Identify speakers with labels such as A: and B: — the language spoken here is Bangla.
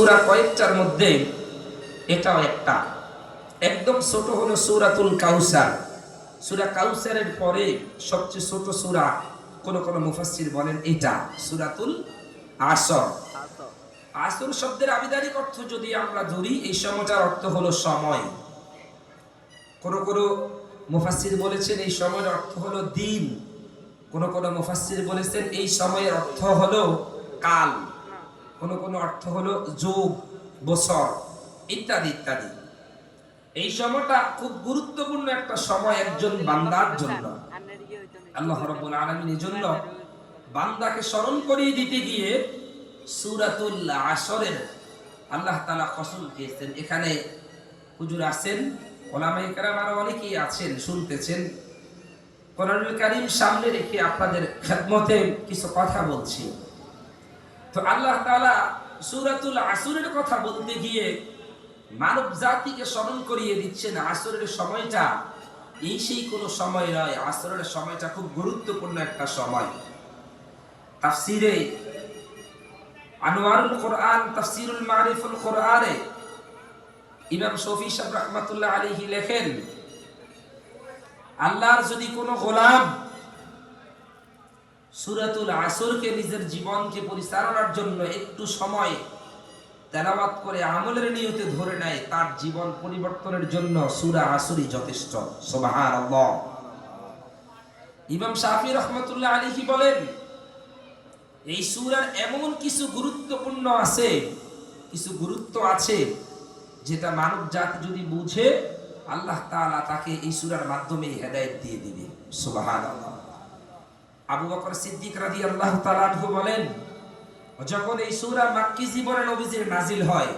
A: সূরা কয়েকটার মধ্যে এটাও একটা। একদম ছোট হলো সূরাতুল কাউসার। সূরা কাউসারের পরে সবচেয়ে ছোট সূরা কোন কোন মুফাসসির বলেন এটা সূরাতুল আসর। আসর শব্দের আবিধানিক অর্থ যদি আমরা ধরি, এই সময়টার অর্থ হলো সময়। কোন কোন মুফাসসির বলেছেন এই সময়ের অর্থ হলো দিন। কোন কোন মুফাসসির বলেছেন এই সময়ের অর্থ হলো কাল। কোন কোন অর্থ হলো যুগ, বছর ইত্যাদি ইত্যাদি। এই সময়টা খুব গুরুত্বপূর্ণ একটা সময় একজন বান্দার জন্য। আল্লাহ রাব্বুল আলামিন এই জন্য বান্দাকে স্মরণ করিয়ে দিতে গিয়ে সূরাতুল আসরের আল্লাহ তাআলা কসম খেয়েছেন। এখানে হুজুর আছেন, ওলামায়ে কেরাম আরো অনেকেই আছেন, শুনতেছেন। কোরআনুল কারীম সামনে রেখে আপনাদের খেদমতে কিছু কথা বলছি। তো আল্লাহ তাআলা সূরাতুল আসরের কথা বলতে গিয়ে মানব জাতিকে স্মরণ করিয়ে দিচ্ছেন আসরের সময়টা এই সেই কোনো সময় নয়। আসরের সময়টা খুব গুরুত্বপূর্ণ একটা সময়। তাফসীরে আনোয়ারুল কোরআন, তাফসীরুল মারিফুল কোরআনে ইমাম শফী সাহেব রাহমাতুল্লাহ আলাইহি লেখেন, আল্লাহর যদি কোনো গোলাম সূরাতুল আসরকে নিজের জীবনকে পরিচালনার জন্য একটু সময় তেলাওয়াত করে আমলের নিয়তে ধরে নেয়, তার জীবন পরিবর্তনের জন্য সূরা আসরই যথেষ্ট। সুবহানাল্লাহ। ইমাম শাফি রাহমাতুল্লাহ আলাইহি বলেন, এই সূরার এমন কিছু গুরুত্বপূর্ণ আছে, কিছু গুরুত্ব আছে যেটা মানব জাতি যদি বুঝে আল্লাহ তাআলা তাকে এই সূরার মাধ্যমে হেদায়েত দিয়ে দিবে। সুবহানাল্লাহ। আবু বকর সিদ্দিক রাদিয়াল্লাহু তাআলা আনহু বলেন, যখন এই সূরা মাক্কি জীবনে নবীজির নাজিল হয়